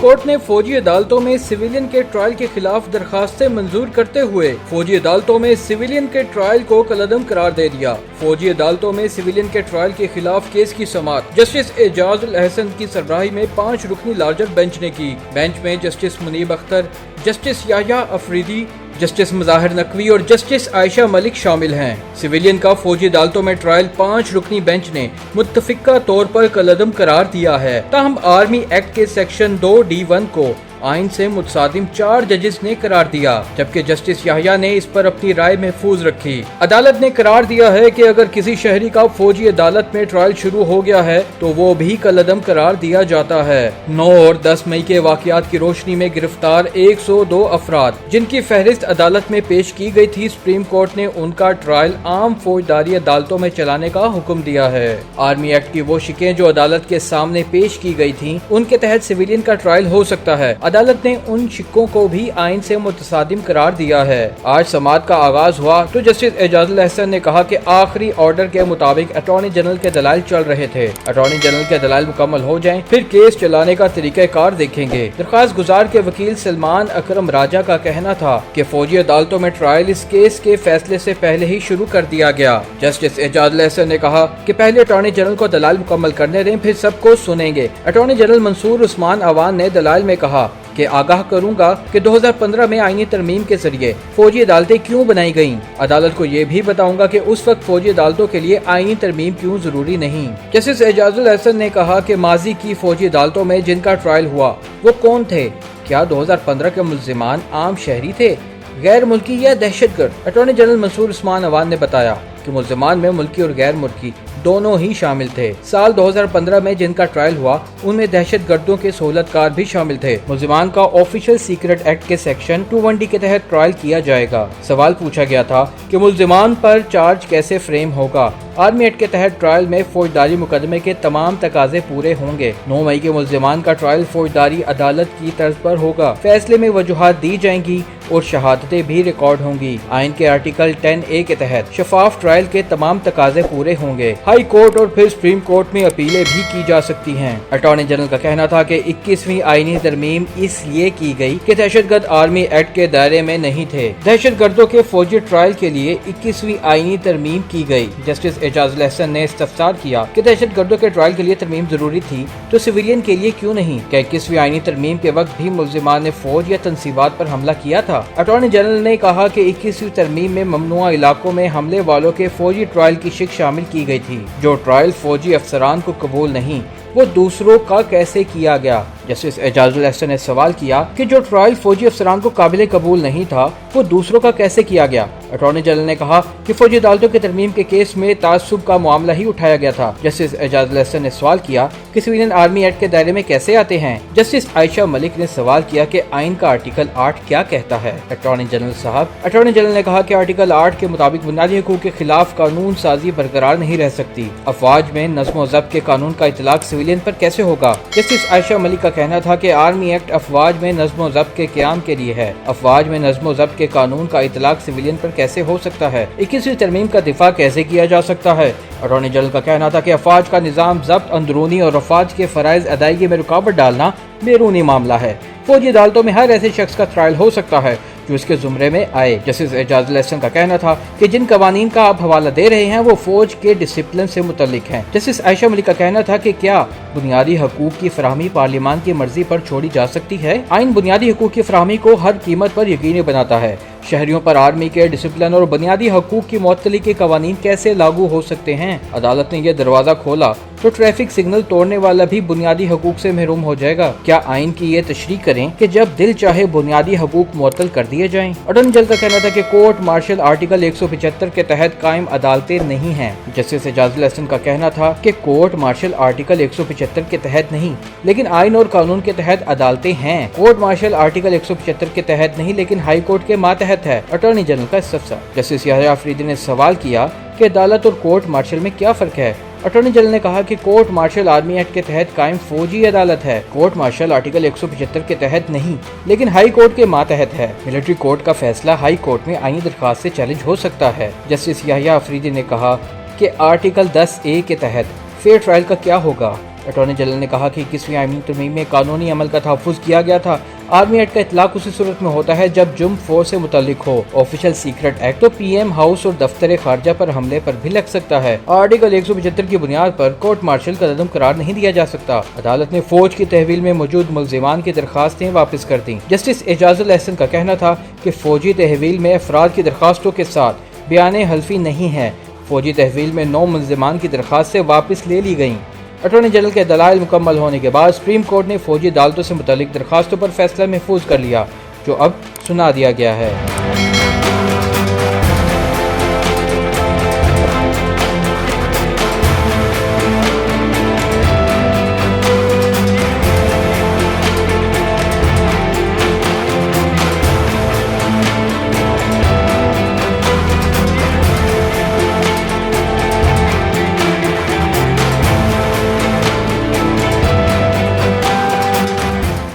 Court ने फौजी अदालतों में सिविलियन के ट्रायल के खिलाफ दरखास्तें मंजूर करते हुए फौजी अदालतों में सिविलियन के ट्रायल को कलअदम करार दे दिया। फौजी अदालतों में सिविलियन के ट्रायल के खिलाफ केस की समाअत जस्टिस एजाजुल अहसन की सरबराही में 5 रुकनी लार्जर बेंच ने की। बेंच में justice Munib Akhtar, justice Yahya Afridi, justice Mazahar Naqvi और जस्टिस आयशा मलिक शामिल हैं। सिविलियन का फौजी अदालतों में ट्रायल 5 रुकनी बेंच ने मुत्तफिका तौर पर कलअदम करार दिया है। ताहम आर्मी एक्ट के सेक्शन 2D1 को आइन से मुतसादिम 4 जजेस ने करार दिया, जबकि जस्टिस याह्या ने इस पर अपनी राय महफूज रखी। अदालत ने करार दिया है कि अगर किसी शहरी का फौजी अदालत में ट्रायल शुरू हो गया है तो वो भी कलअदम करार दिया जाता है। 9 और 10 मई के वाकयात की रोशनी में गिरफ्तार 102 अफराद जिनकी फहरिस्त अदालत में पेश की गई थी, सुप्रीम कोर्ट ने उनका ट्रायल आम फौजदारी अदालतों में चलाने का हुक्म दिया है। आर्मी एक्ट की वो शिकें जो अदालत के सामने पेश की गई थी, उनके तहत सिविलियन का ट्रायल हो सकता है। अदालत ने उन शिक्कों को भी आइन से मुतसादिम करार दिया है। आज समाअत का आगाज हुआ तो जस्टिस एजाजुल अहसन ने कहा कि आखिरी ऑर्डर के मुताबिक अटॉर्नी जनरल के दलाइल चल रहे थे। अटॉर्नी जनरल के दलाइल मुकम्मल हो जाएं, फिर केस चलाने का तरीक़ाकार देखेंगे। दरख्वास्त गुजार के वकील सलमान अकरम राजा का कहना था कि फौजी अदालतों में ट्रायल इस केस के फैसले से पहले ही शुरू कर दिया गया। जस्टिस एजाजुल अहसन ने कहा कि पहले अटॉर्नी जनरल को दलाइल मुकम्मल करने दें, फिर सबको सुनेंगे। अटॉर्नी जनरल मंसूर उस्मान अवान ने दलाइल में कहा कि आगाह करूंगा कि 2015 में आईनी तरमीम के जरिए फौजी अदालतें क्यों बनाई गईं। अदालत को ये भी बताऊंगा कि उस वक्त फौजी अदालतों के लिए आईनी तरमीम क्यों जरूरी नहीं। जस्टिस एजाजुल अहसन ने कहा कि माजी की फौजी अदालतों में जिनका ट्रायल हुआ वो कौन थे? क्या 2015 के मुल्जिमान आम शहरी थे, गैर मुल्की या दहशतगर्द? अटॉर्नी जनरल मंसूर उस्मान अवान ने बताया कि मुल्जिमान में मुल्की और गैर मुल्की दोनों ही शामिल थे। साल 2015 में जिनका ट्रायल हुआ उनमें दहशत गर्दों के सहूलतकार भी शामिल थे। मुल्जिमान का ऑफिशियल सीक्रेट एक्ट के सेक्शन 2D के तहत ट्रायल किया जाएगा। सवाल पूछा गया था कि मुल्जिमान पर चार्ज कैसे फ्रेम होगा। आर्मी एक्ट के तहत ट्रायल में फौजदारी मुकदमे के तमाम तकाजे पूरे होंगे। 9 मई के मुल्जिमान का ट्रायल फौजदारी अदालत की तर्ज पर होगा। फैसले में वजूहात दी जाएंगी और शहादतें भी रिकॉर्ड होंगी। आइन के आर्टिकल 10A के तहत शफाफ ट्रायल के तमाम तकाजे पूरे होंगे। हाई कोर्ट और फिर सुप्रीम कोर्ट में अपीलें भी की जा सकती हैं। अटॉर्नी जनरल का कहना था कि 21वीं आईनी तरमीम इसलिए की गई कि दहशतगर्द आर्मी एक्ट के दायरे में नहीं थे। दहशतगर्दों के फौजी ट्रायल के लिए 21वीं आईनी तरमीम की गई। जस्टिस एजाजुल अहसन ने इस्तफसार किया कि दहशतगर्दों के ट्रायल के लिए तरमीम जरूरी थी तो सिविलियन के लिए क्यों नहीं? क्या 21वीं आईनी तरमीम के वक्त भी मुल्जिमान ने फौज या तनसीबात पर हमला किया था? अटॉर्नी जनरल ने कहा कि 21वीं तरमीम में ममनुआ इलाकों में हमले वालों के फौजी ट्रायल की शिक शामिल की गई थी। जो ट्रायल फौजी अफसरान को कबूल नहीं, वो दूसरों का कैसे किया गया? जस्टिस एजाजुल अहसन ने सवाल किया कि जो ट्रायल फौजी अफसरान को काबिल कबूल नहीं था वो दूसरों का कैसे किया गया? अटॉर्नी जनरल ने कहा कि फौजी अदालतों के तरमीम के केस में तासुब का मामला ही उठाया गया था। जस्टिस एजाजुल अहसन ने सवाल किया कि सिविलियन आर्मी एक्ट के दायरे में कैसे आते हैं? जस्टिस आयशा मलिक ने सवाल किया कि आइन का आर्टिकल 8 क्या कहता है? अटॉर्नी जनरल साहब, अटॉर्नी जनरल ने कहा कि आर्टिकल 8 के मुताबिक बुनियादी हुकूक के खिलाफ कानून साजी बरकरार नहीं रह सकती। अफवाज में नज़्म व ज़ब्त के कानून का इतलाक सिविलियन पर कैसे होगा? जस्टिस आयशा मलिक का कहना था कि आर्मी एक्ट अफवाज में नज़्म व ज़ब्त के क़याम के लिए है। अफवाज में नज़्म व ज़ब्त के कानून का इतलाक सिविलियन पर कैसे हो सकता है? 21वीं तरमीम का दिफा कैसे किया जा सकता है? अटॉर्नी जनरल का कहना था कि अफवाज का निज़ाम ज़ब्त अंदरूनी और अफवाज के फ़राइज़ अदायगी में रुकावट डालना बैरूनी मामला है। फौजी अदालतों में हर ऐसे शख्स का ट्रायल हो सकता है जो इसके जुमरे में आए। जस्टिस एजाजुल अहसन का कहना था कि जिन कवानीन का आप हवाला दे रहे हैं वो फौज के डिसिप्लिन से मुतल्लिक हैं। जस्टिस आयशा मलिक का कहना था कि क्या बुनियादी हकूक की फराहमी पार्लियामान की मर्जी पर छोड़ी जा सकती है? आइन बुनियादी हकूक की फराहमी को हर कीमत पर यकीनी बनाता है। शहरियों पर आर्मी के डिसिप्लिन और बुनियादी हकूक की मुअत्तली के कवानीन कैसे लागू हो सकते हैं? अदालत ने यह दरवाजा खोला तो ट्रैफिक सिग्नल तोड़ने वाला भी बुनियादी हकूक से महरूम हो जाएगा। क्या आइन की ये तशरीह करें कि जब दिल चाहे बुनियादी हकूक मुअत्तल कर दिए जाएं? अटॉर्नी जनरल का कहना था कि कोर्ट मार्शल आर्टिकल 175 के तहत कायम अदालतें नहीं हैं। जस्टिस एजाजुल अहसन का कहना था कि कोर्ट मार्शल आर्टिकल 175 के तहत नहीं लेकिन आइन और कानून के तहत अदालतें हैं। कोर्ट मार्शल आर्टिकल 175 के तहत नहीं लेकिन हाई कोर्ट के मातहत है। अटॉर्नी जनरल का इस्तफसार। जस्टिस याह्या अफरीदी ने सवाल किया कि अदालत और कोर्ट मार्शल में क्या फर्क है? अटॉर्नी जनरल ने कहा कि कोर्ट मार्शल आर्मी एक्ट के तहत कायम फौजी अदालत है। कोर्ट मार्शल आर्टिकल 175 के तहत नहीं लेकिन हाई कोर्ट के मातहत है। मिलिट्री कोर्ट का फैसला हाई कोर्ट में आईनी दरखास्त से चैलेंज हो सकता है। जस्टिस याह्या अफरीदी ने कहा कि आर्टिकल 10A के तहत फेयर ट्रायल का क्या होगा? اٹارنی جنرل نے کہا کہ 21ویں آئینی ترمیم میں قانونی عمل کا تحفظ کیا گیا تھا۔ آرمی ایکٹ کا اطلاق اسی صورت میں ہوتا ہے جب جرم فورس سے متعلق ہو۔ آفیشل سیکرٹ ایکٹ تو پی ایم ہاؤس اور دفتر خارجہ پر حملے پر بھی لگ سکتا ہے۔ آرٹیکل 175 کی بنیاد پر کورٹ مارشل کا عدم قرار نہیں دیا جا سکتا۔ عدالت نے فوج کی تحویل میں موجود ملزمان کی درخواستیں واپس کر دیں۔ جسٹس اعجاز الاحسن کا کہنا تھا کہ فوجی تحویل میں افراد کی درخواستوں کے ساتھ بیان حلفی نہیں ہے۔ فوجی تحویل میں 9 ملزمان کی درخواستیں واپس لے لی گئیں۔ اٹارنی جنرل کے دلائل مکمل ہونے کے بعد سپریم کورٹ نے فوجی عدالتوں سے متعلق درخواستوں پر فیصلہ محفوظ کر لیا، جو اب سنا دیا گیا ہے۔